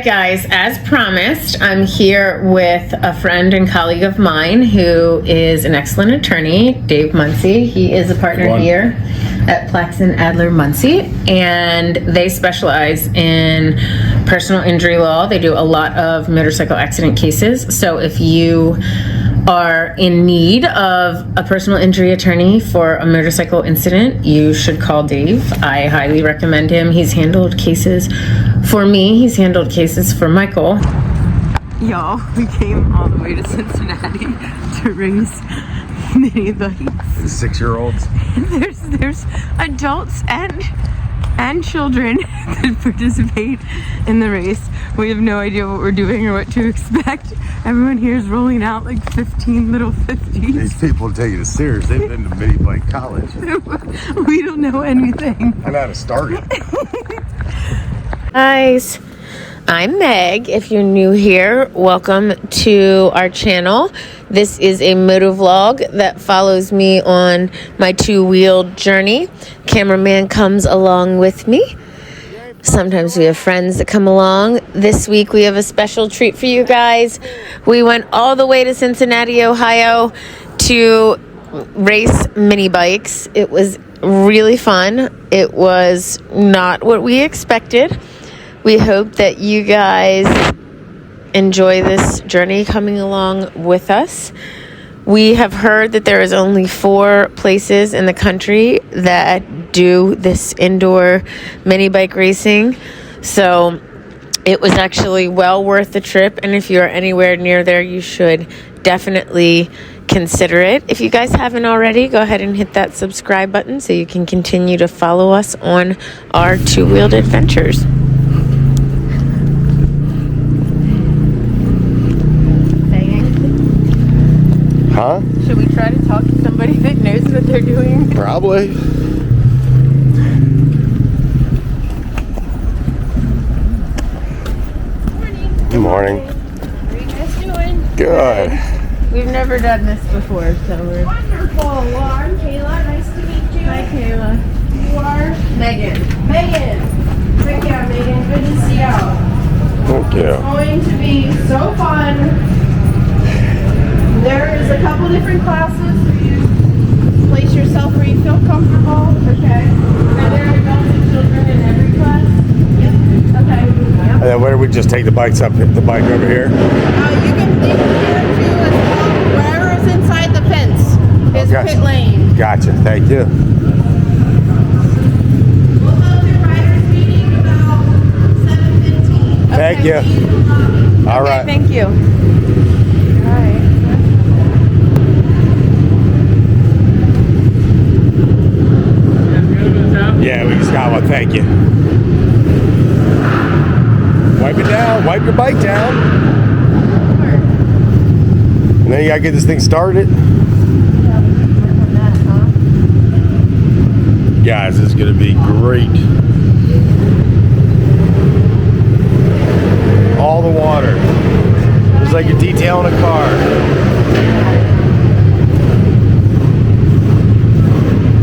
right, guys, as promised, I'm here with a friend and colleague of mine who is an excellent attorney, Dave Muncie. He is a partner here at Plaxton Adler Muncie, and they specialize in personal injury law. They do a lot of motorcycle accident cases. So if you are in need of a personal injury attorney for a motorcycle incident, you should call Dave. I highly recommend him. He's handled cases for me. He's handled cases for Michael. Y'all, we came all the way to Cincinnati to race mini bikes. 6-year-olds. There's adults and children that participate in the race. We have no idea what we're doing or what to expect. Everyone here is rolling out like 15 little 50s. These people take it serious. They've been to Minibike college. We don't know anything. I know how to start it. Guys, I'm Meg. If you're new here, welcome to our channel. This is a moto vlog that follows me on my two-wheeled journey. Cameraman comes along with me. Sometimes we have friends that come along. This week we have a special treat for you guys. We went all the way to Cincinnati, Ohio to race mini bikes. It was really fun. It was not what we expected. We hope that you guys enjoy this journey coming along with us. We have heard that there is only 4 places in the country that do this indoor mini bike racing. So it was actually well worth the trip. And if you're anywhere near there, you should definitely consider it. If you guys haven't already, go ahead and hit that subscribe button so you can continue to follow us on our two-wheeled adventures. Huh? Should we try to talk to somebody that knows what they're doing? Probably. Good morning. How are you guys doing? Good. We've never done this before, so we're... Wonderful. Well, I'm Kayla. Nice to meet you. Hi, Kayla. You are? Megan. Megan. Thank you, Megan. Good to see you. Thank you. It's going to be so fun. There is a couple different classes for you to place yourself where you feel comfortable. Okay. Are there adults and children in every class? Yep. Okay. Yep. And then where do we just take the bikes up, hit the bike over here? You can do here too as well. Wherever is inside the fence is Okay. pit lane. Gotcha. Thank you. We'll have the riders meeting about 7:15. Thank you. All Okay, right. thank you. Yeah, we just got one. Thank you. Wipe it down. Wipe your bike down. And then you gotta get this thing started. Guys, this is gonna be great. All the water. It's like you're detailing a car.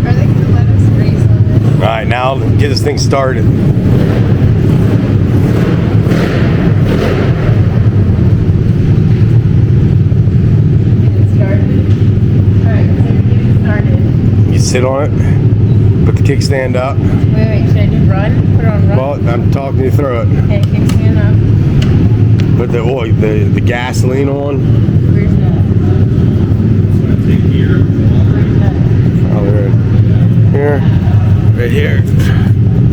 Are they going to let us race on this? All right, now get this thing started. You sit on it, put the kickstand up. Wait, should I do run? Put it on run? Well, I'm talking you through it. Okay, kickstand up. Put the oil, the gasoline on. Where's that? Oh, here. Right here.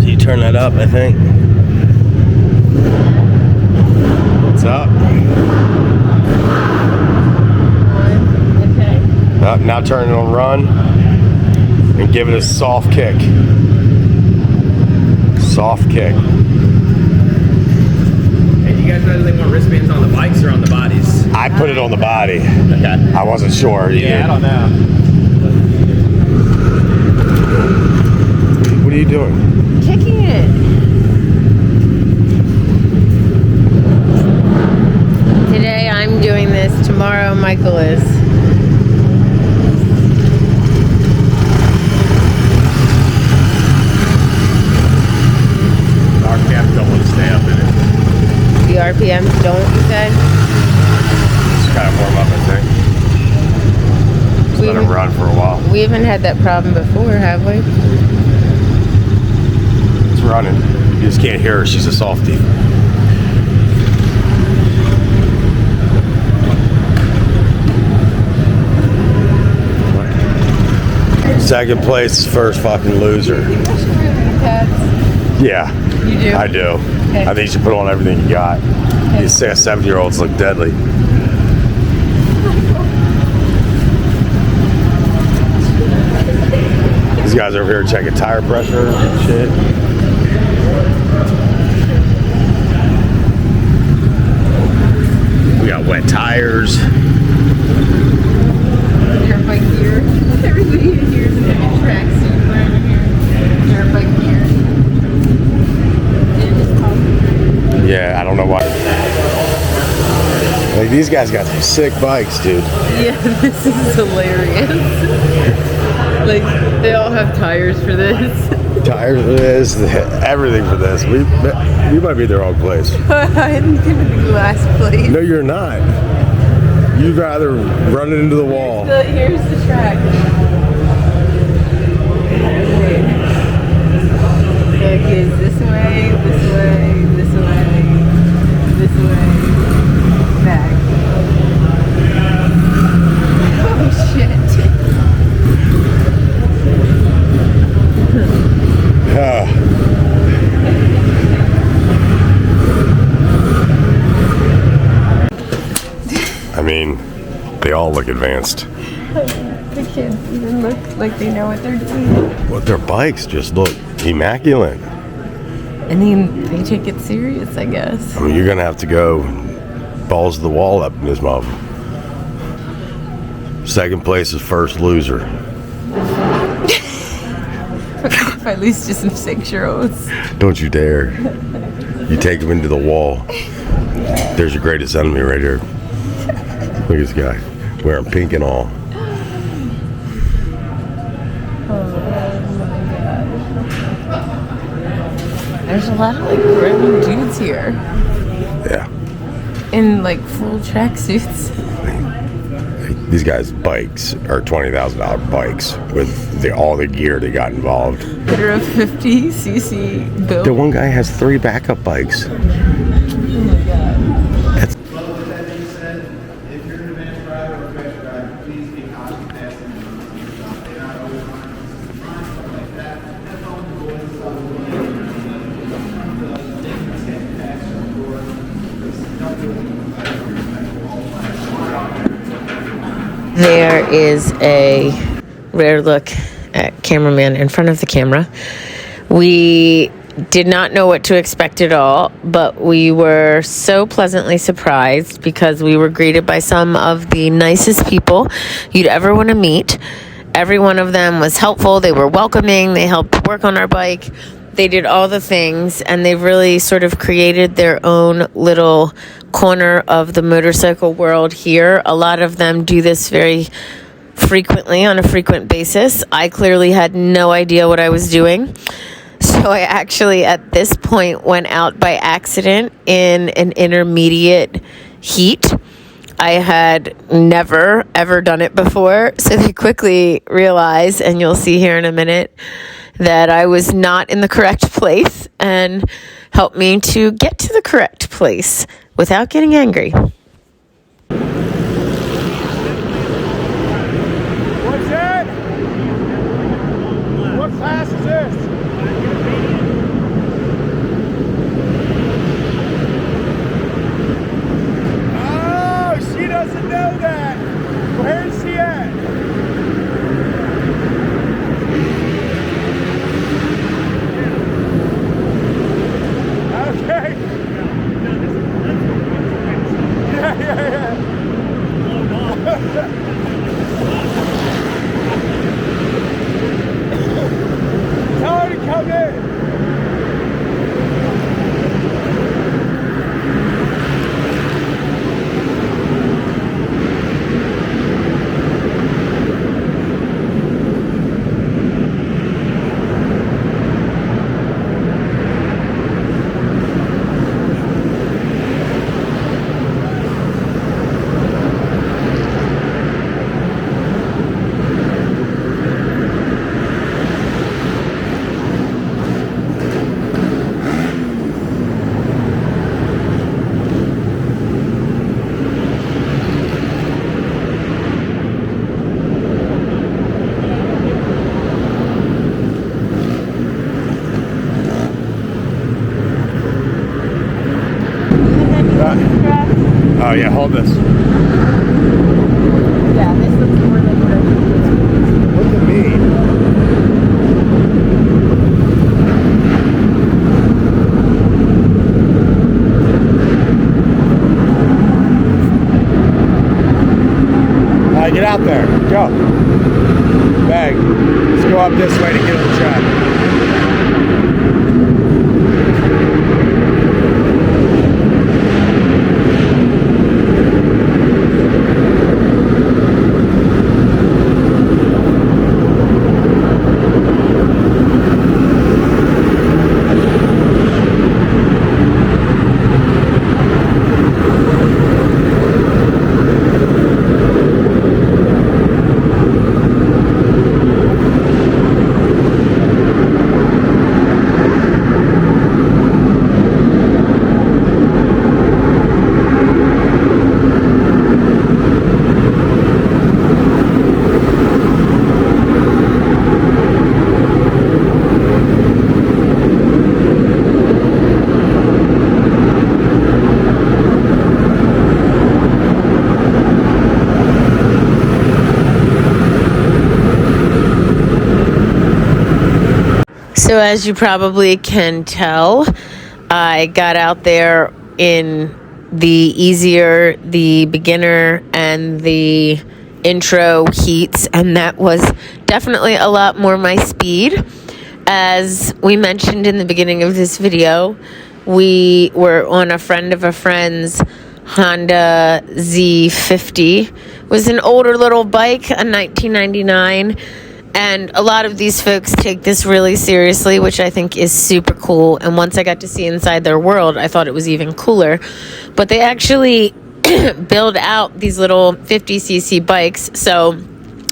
So you turn that up, I think. It's up. Okay. Up. Now turn it on run and give it a soft kick. Soft kick. Hey, you guys know they want wristbands on the bikes or on the bodies? I put it on the body. Okay. I wasn't sure. Yeah, I don't know. What are you doing? Kicking it. Today I'm doing this. Tomorrow Michael is. Our cats don't want to stay up in it. RPMs don't, you said? Just kind of warm up, I think. Just let them run for a while. We haven't had that problem before, have we? It's running. You just can't hear her. She's a softie. Second place, first fucking loser. Yeah, You do? I do. Okay. I think you should put on everything you got. Okay. These 7-year-olds look deadly. These guys over here checking tire pressure and shit. We got wet tires. Dirt bike gear. Everybody in here is in a tracksuit wearing here. Dirt bike gear. Yeah, I don't know why. Like, these guys got some sick bikes, dude. Yeah, this is hilarious. Like, they all have tires for this. Tires for this, everything for this. We might be their own place. I'm gonna be last place. No, you're not. You'd rather run it into the wall. Here's the track. So it goes this way, this way, this way, this way, back. Oh shit. I mean, they all look advanced. The kids even look like they know what they're doing. But their bikes just look immaculate. I mean, they take it serious, I guess. I mean, you're gonna have to go balls to the wall up in this mother. Second place is first loser. If I lose to some 6-year-olds. Don't you dare. You take them into the wall. There's your greatest enemy right here. Look at this guy wearing pink and all. There's a lot of like grown dudes here Yeah. in like full tracksuits. These guys' bikes are $20,000 bikes with all the gear they got involved. That are a 50cc build. The one guy has 3 backup bikes. Oh my god. That's There is a rare look at Cameraman in front of the camera. We did not know what to expect at all, but we were so pleasantly surprised because we were greeted by some of the nicest people you'd ever want to meet. Every one of them was helpful. They were welcoming. They helped work on our bike. They did all the things, and they've really sort of created their own little corner of the motorcycle world here. A lot of them do this very frequently, on a frequent basis. I clearly had no idea what I was doing. So I actually, at this point, went out by accident in an intermediate heat. I had never, ever done it before. So they quickly realized, and you'll see here in a minute, that I was not in the correct place and helped me to get to the correct place without getting angry. What's that? What class is this? Oh, she doesn't know that. Where is she at? Okay. Oh yeah, hold this. Yeah, this looks more like what I think it is. Look at me. All right, get out there. Go. Meg, let's go up this way to get on the track. So as you probably can tell, I got out there in the easier, the beginner, and the intro heats, and that was definitely a lot more my speed. As we mentioned in the beginning of this video, we were on a friend of a friend's Honda Z50. It was an older little bike, a 1999. And a lot of these folks take this really seriously, which I think is super cool. And once I got to see inside their world, I thought it was even cooler. But they actually build out these little 50cc bikes. So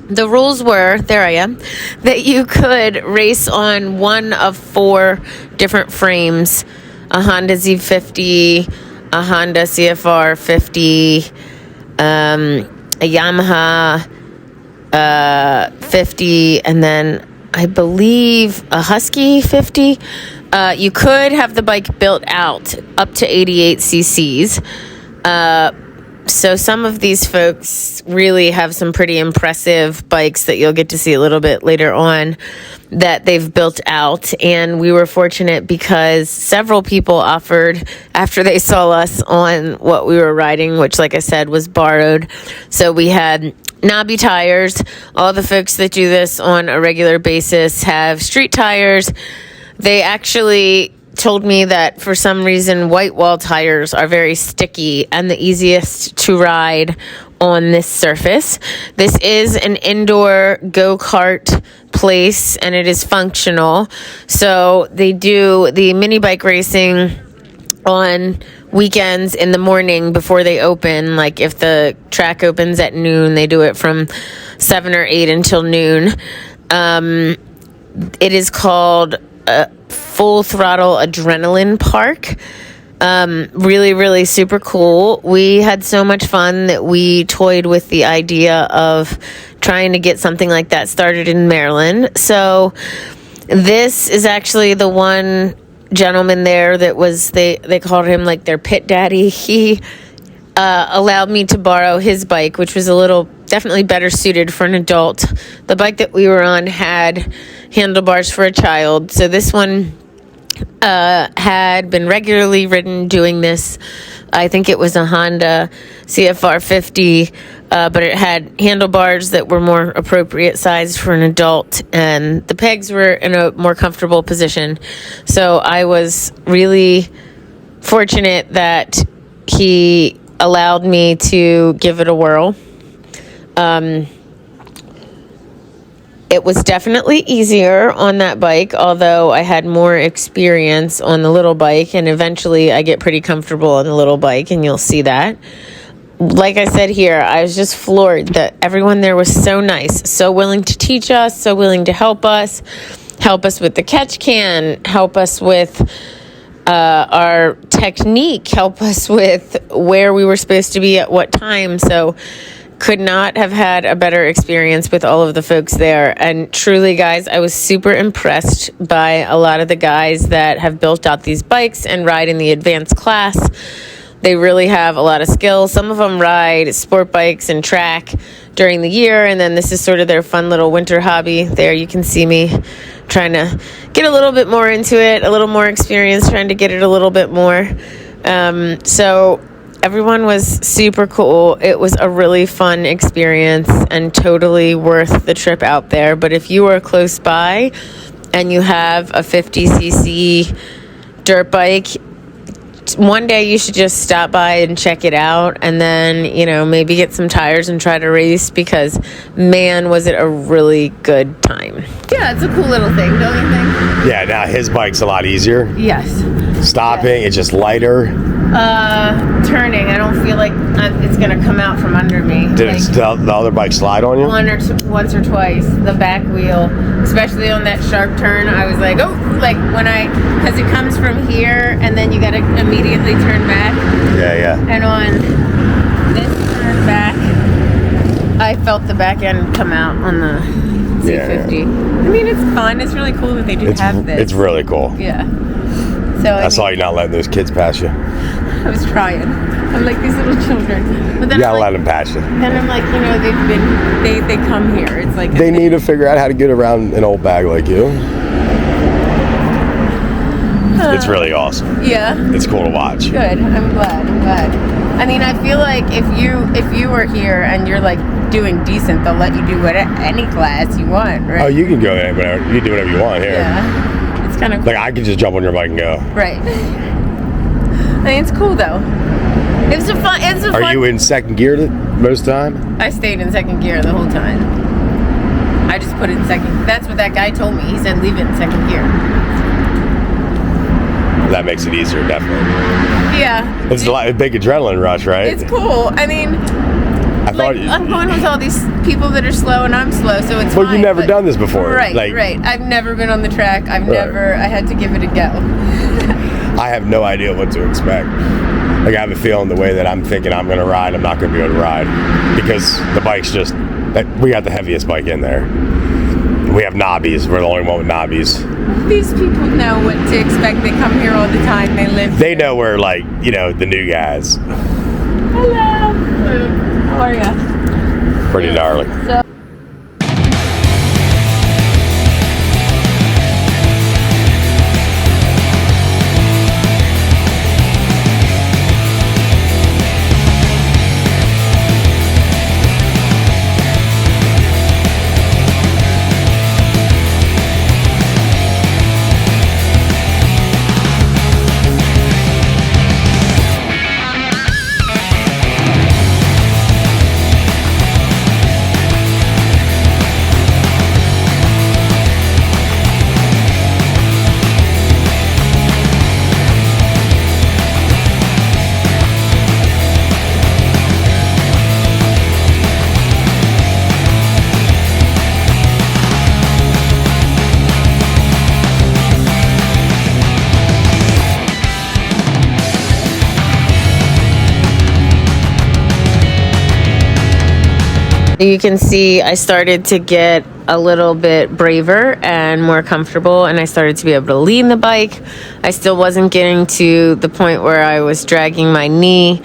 the rules were, there I am, that you could race on one of 4 different frames: a Honda Z50, a Honda CFR 50, a Yamaha 50, and then I believe a Husky 50. You could have the bike built out up to 88 cc's. So some of these folks really have some pretty impressive bikes that you'll get to see a little bit later on that they've built out. And we were fortunate because several people offered after they saw us on what we were riding, which, like I said, was borrowed. So we had knobby tires. All the folks that do this on a regular basis have street tires. They actually told me that for some reason white wall tires are very sticky and the easiest to ride on this surface. This is an indoor go-kart place and it is functional. So they do the mini bike racing on weekends in the morning before they open. Like if the track opens at noon, they do it from 7 or 8 until noon. It is called Full Throttle Adrenaline Park. Really, really super cool. We had so much fun that we toyed with the idea of trying to get something like that started in Maryland. So this is actually the one gentleman there that was, they called him like their pit daddy. He allowed me to borrow his bike, which was a little definitely better suited for an adult. The bike that we were on had handlebars for a child. So this one had been regularly ridden doing this. I think it was a Honda CFR 50, but it had handlebars that were more appropriate sized for an adult, and the pegs were in a more comfortable position. So I was really fortunate that he allowed me to give it a whirl. It was definitely easier on that bike, although I had more experience on the little bike, and eventually I get pretty comfortable on the little bike, and you'll see that. Like I said here, I was just floored that everyone there was so nice, so willing to teach us, so willing to help us with the catch can, help us with our technique, help us with where we were supposed to be at what time. So could not have had a better experience with all of the folks there. And truly, guys, I was super impressed by a lot of the guys that have built out these bikes and ride in the advanced class. They really have a lot of skill. Some of them ride sport bikes and track during the year, and then this is sort of their fun little winter hobby. There you can see me trying to get a little bit more into it, a little more experience, trying to get it a little bit more. So everyone was super cool. It was a really fun experience and totally worth the trip out there. But if you are close by and you have a 50cc dirt bike, one day you should just stop by and check it out, and then, you know, maybe get some tires and try to race, because man, was it a really good time. Yeah, it's a cool little thing, don't you think? Yeah, now his bike's a lot easier. Yes. Stopping, it's just lighter. Turning, I don't feel like it's gonna come out from under me. Did the other bike slide on you? Once or twice. The back wheel, especially on that sharp turn, I was like, oh, like because it comes from here and then you gotta immediately turn back. Yeah. And on this turn back, I felt the back end come out on the z50. Yeah. I mean, it's fun. It's really cool that they do have this. It's really cool. Yeah. So I saw you not letting those kids pass you. I was trying. I'm like these little children. But then You gotta let them pass you. Then I'm like, you know, they come here. It's like They need to figure out how to get around an old bag like you. It's really awesome. Yeah. It's cool to watch. Good. I'm glad. I mean, I feel like if you were here and you're like doing decent, they'll let you do any class you want, right? Oh, you can go anywhere. You can do whatever you want here. Yeah. It's kind of Like, I could just jump on your bike and go. right. I mean, it's cool though. It's a fun. Are you in second gear most time? I stayed in second gear the whole time. I just put it in second. That's what that guy told me. He said leave it in second gear. That makes it easier, definitely. Yeah. It's a big adrenaline rush, right? It's cool. I mean, I'm going with all these people that are slow and I'm slow, so it's Well, fine. you've never done this before. Right. Like, I've never been on the track. I had to give it a go. I have no idea what to expect. Like, I have a feeling the way that I'm thinking I'm going to ride, I'm not going to be able to ride. Because the bike's we got the heaviest bike in there. We have knobbies. We're the only one with knobbies. These people know what to expect. They come here all the time. They know we're like, the new guys. Hello. How are ya? Pretty gnarly. You can see I started to get a little bit braver and more comfortable, and I started to be able to lean the bike. I still wasn't getting to the point where I was dragging my knee.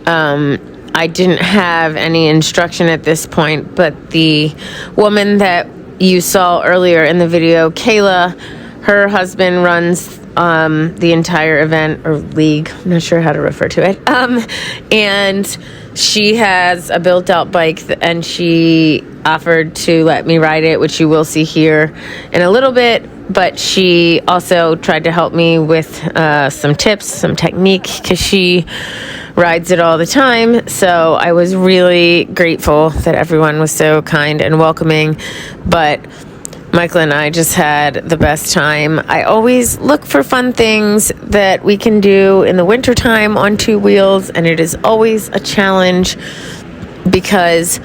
I didn't have any instruction at this point, but the woman that you saw earlier in the video, Kayla, her husband runs the entire event or league. I'm not sure how to refer to it. And she has a built-out bike, and she offered to let me ride it, which you will see here in a little bit. But she also tried to help me with some tips, some technique, because she rides it all the time. So I was really grateful that everyone was so kind and welcoming. But Michael and I just had the best time. I always look for fun things that we can do in the wintertime on two wheels, and it is always a challenge because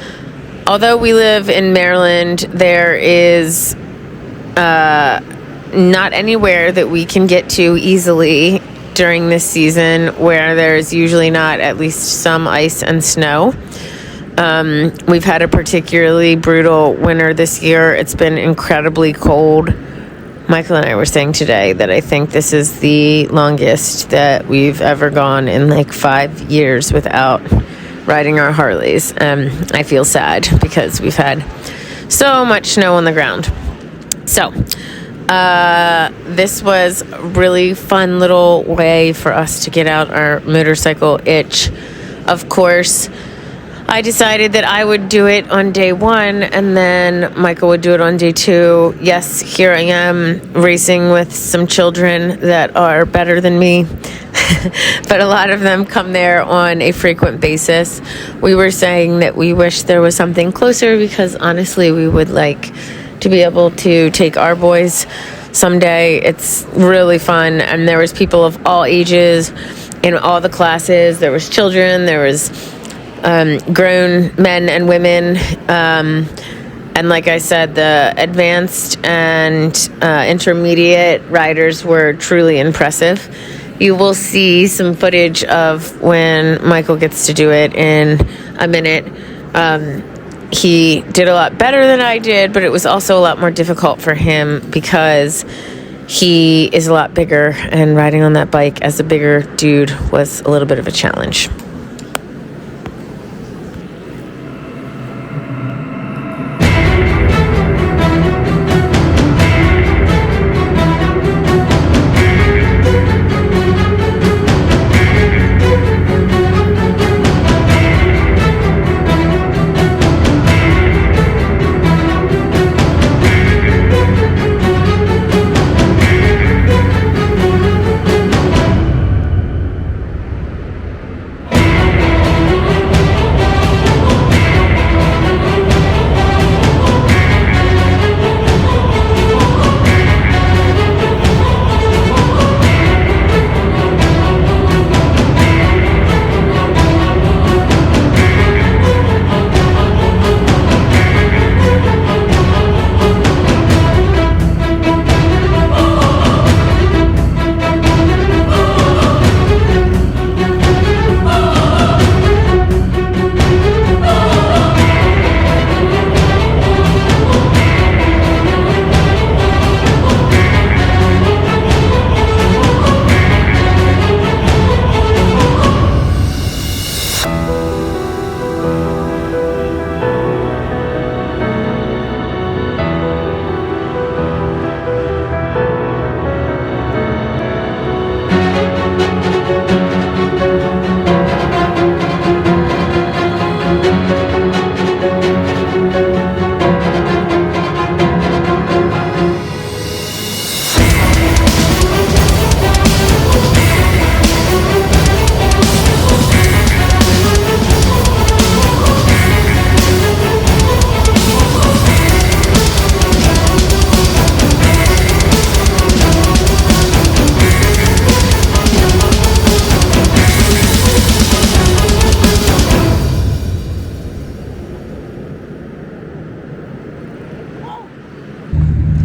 although we live in Maryland, there is not anywhere that we can get to easily during this season where there's usually not at least some ice and snow. We've had a particularly brutal winter this year. It's been incredibly cold Michael and I were saying today that I think this is the longest that we've ever gone in like 5 years without riding our Harleys. I feel sad because we've had so much snow on the ground. So, this was a really fun little way for us to get out our motorcycle itch. Of course, I decided that I would do it on day 1 and then Michael would do it on day 2. Yes, here I am racing with some children that are better than me, but a lot of them come there on a frequent basis. We were saying that we wish there was something closer because honestly, we would like to be able to take our boys someday. It's really fun, and there was people of all ages in all the classes. There was children, there was grown men and women, and like I said, the advanced and intermediate riders were truly impressive. You will see some footage of when Michael gets to do it in a minute. He did a lot better than I did, but it was also a lot more difficult for him because he is a lot bigger, and riding on that bike as a bigger dude was a little bit of a challenge.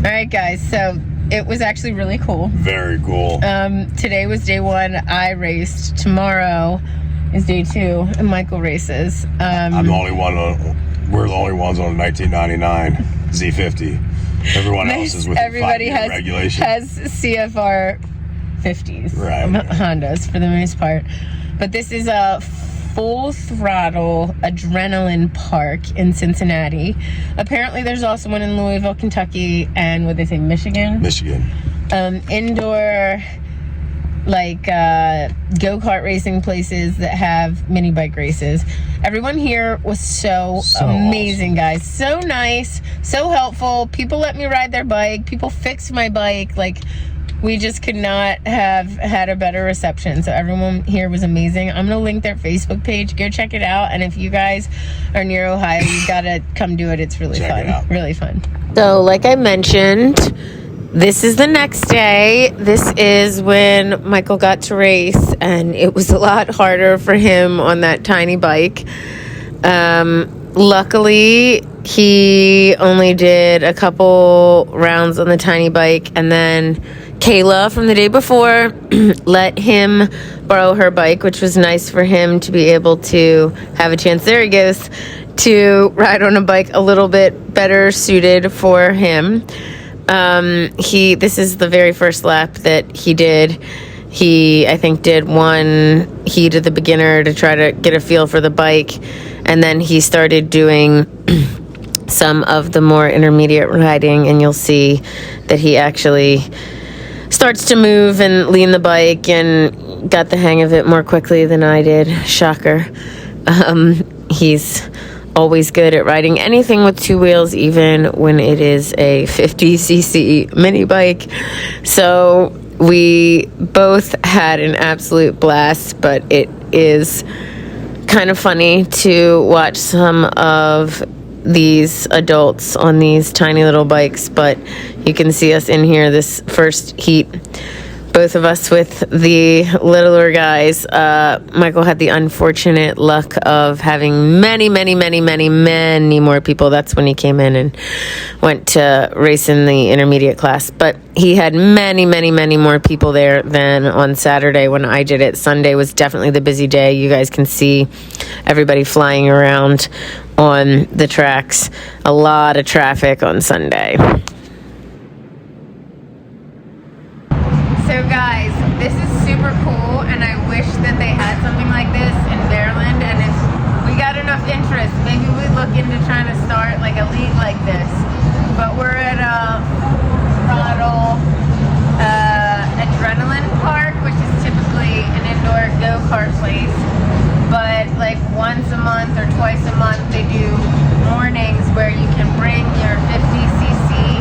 Alright guys, so it was actually really cool. Very cool. Today was day 1. I raced. Tomorrow is day 2, and Michael races. I'm the only one we're the only ones on a 1999 Z50. Everyone else is with everybody the 5-year regulation. has CFR 50s, right? Hondas for the most part. But this is a full throttle adrenaline park in Cincinnati. Apparently there's also one in Louisville, Kentucky, and what they say, Michigan. Indoor, like go-kart racing places that have mini bike races. Everyone here was so amazing, awesome. Guys, so nice, so helpful. People let me ride their bike. People fixed my bike. Like, we just could not have had a better reception. So everyone here was amazing. I'm gonna link their Facebook page. Go check it out. And if you guys are near Ohio, you gotta come do it. It's really fun. Really fun. So like I mentioned, this is the next day. This is when Michael got to race, and it was a lot harder for him on that tiny bike. Luckily, he only did a couple rounds on the tiny bike, and then Kayla from the day before let him borrow her bike, which was nice for him to be able to have a chance, there he goes, to ride on a bike a little bit better suited for him. This is the very first lap that he did. He, I think, did one heat of the beginner to try to get a feel for the bike, and then he started doing some of the more intermediate riding, and you'll see that he actually starts to move and lean the bike and got the hang of it more quickly than I did. Shocker. He's always good at riding anything with two wheels, even when it is a 50cc mini bike. So we both had an absolute blast, but it is kind of funny to watch some of these adults on these tiny little bikes. But you can see us in here this first heat, both of us with the littler guys. Michael had the unfortunate luck of having many more people. That's when he came in and went to race in the intermediate class. But he had many more people there than on Saturday when I did it. Sunday was definitely the busy day. You guys can see everybody flying around on the tracks. A lot of traffic on Sunday. So guys, this is super cool, and I wish that they had something like this in Maryland, and if we got enough interest, maybe we'd look into trying to start like a league like this. But we're at a throttle adrenaline park, which is typically an indoor go-kart place, but like once a month or twice a month they do mornings where you can bring your 50cc.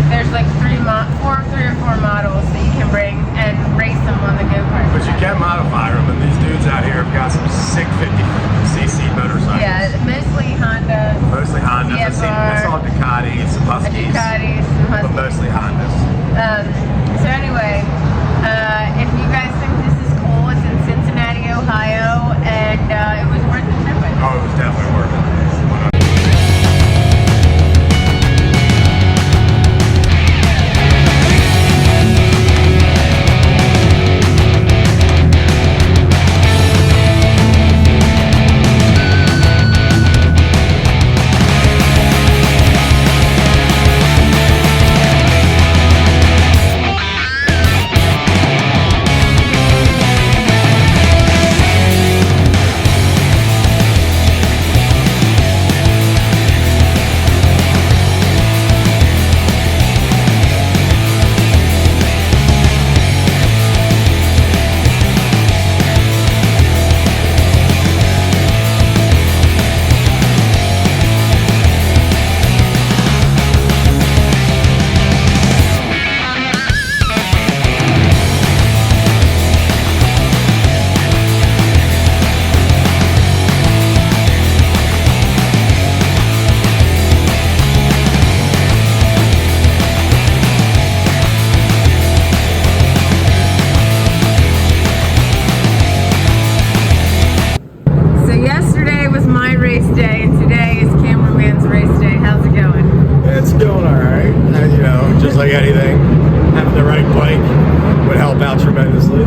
There's like three or four models that you can bring and race them on the go-kart. But you can modify them, and these dudes out here have got some sick 50cc motorcycles. Yeah, mostly Honda. Mostly Hondas. I saw Ducatis, some Huskies. But mostly Hondas. So anyway, if you guys think this is cool, it's in Cincinnati, Ohio, and it was worth the trip. Oh, it was definitely worth it. Day, and today is Cameraman's race day. How's it going? It's going all right. And, you know, just like anything, having the right bike would help out tremendously.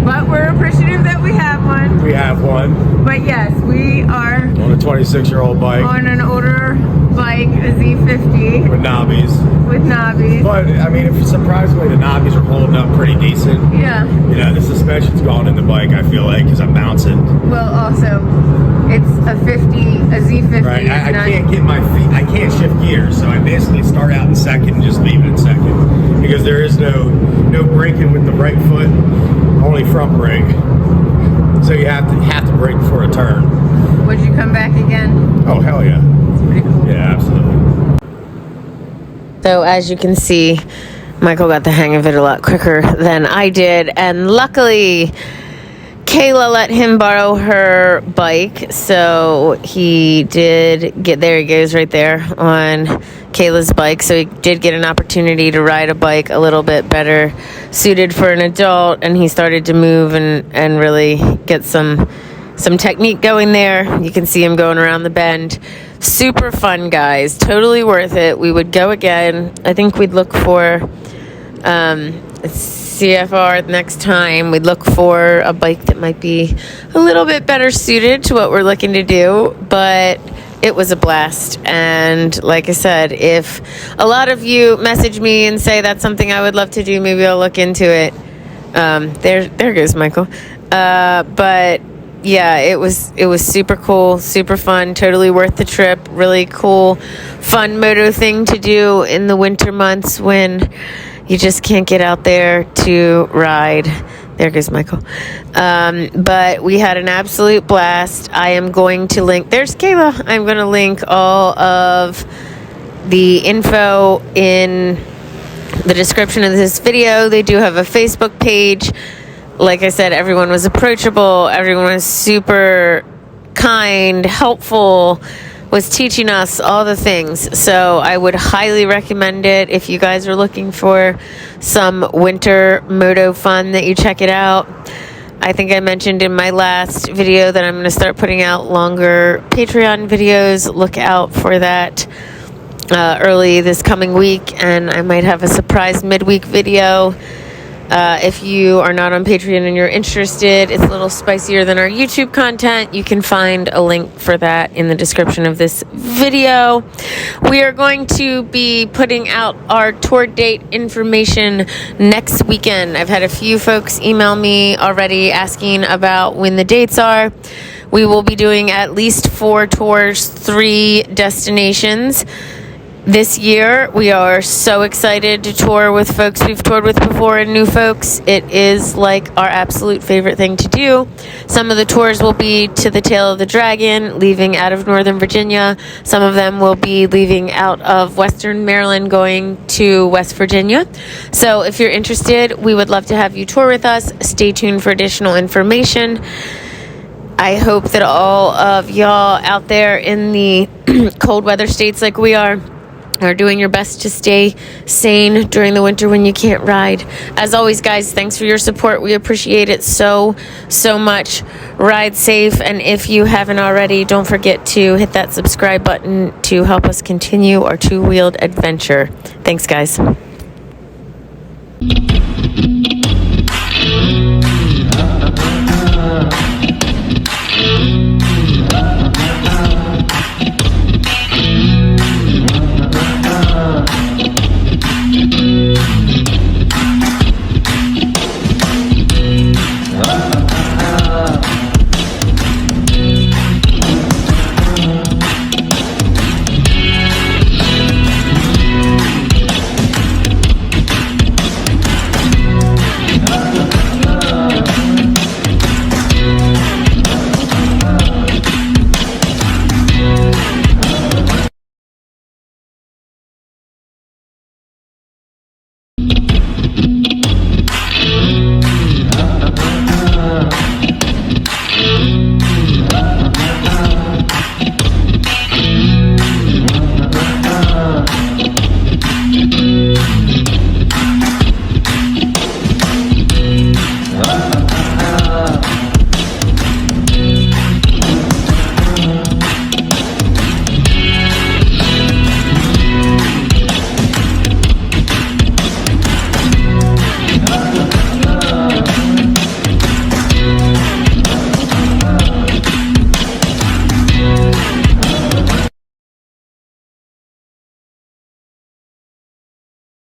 But we're appreciative that we have one. We have one. But yes, we are on a 26-year-old bike. On an older bike, a Z50. With knobbies. With knobbies. But, I mean, if surprisingly, the knobbies are holding up pretty decent. Yeah. You know, the suspension's gone in the bike, I feel like, because I'm bouncing. Well, also, it's a Z50. Right, I can't get my feet, I can't shift gears, so I basically start out in second and just leave it in second. Because there is no braking with the right foot, only front brake. So you have to brake before a turn. Would you come back again? Oh, hell yeah. It's pretty cool. Yeah, absolutely. So as you can see, Michael got the hang of it a lot quicker than I did, and luckily Kayla let him borrow her bike, so he did get, there he goes right there on Kayla's bike, so he did get an opportunity to ride a bike a little bit better suited for an adult, and he started to move and really get some technique going there. You can see him going around the bend. Super fun, guys. Totally worth it. We would go again. I think we'd look for CFR next time. We'd look for a bike that might be a little bit better suited to what we're looking to do, but it was a blast. And like I said, if a lot of you message me and say that's something I would love to do, maybe I'll look into it. There goes Michael. But yeah, it was super cool, super fun, totally worth the trip. Really cool, fun moto thing to do in the winter months when you just can't get out there to ride. There goes Michael. But we had an absolute blast. I am going to link, there's Kayla. I'm going to link all of the info in the description of this video. They do have a Facebook page. Like I said, everyone was approachable. Everyone was super kind, helpful, was teaching us all the things. So I would highly recommend it if you guys are looking for some winter moto fun, that you check it out. I think I mentioned in my last video that I'm going to start putting out longer Patreon videos. Look out for that early this coming week, and I might have a surprise midweek video. If you are not on Patreon and you're interested, it's a little spicier than our YouTube content. You can find a link for that in the description of this video. We are going to be putting out our tour date information next weekend. I've had a few folks email me already asking about when the dates are. We will be doing at least 4 tours, 3 destinations. This year, we are so excited to tour with folks we've toured with before and new folks. It is like our absolute favorite thing to do. Some of the tours will be to the Tail of the Dragon, leaving out of Northern Virginia. Some of them will be leaving out of Western Maryland, going to West Virginia. So if you're interested, we would love to have you tour with us. Stay tuned for additional information. I hope that all of y'all out there in the cold weather states like we are doing your best to stay sane during the winter when you can't ride. As always, guys, thanks for your support. We appreciate it so much. Ride safe, and if you haven't already, don't forget to hit that subscribe button to help us continue our two-wheeled adventure. Thanks, guys.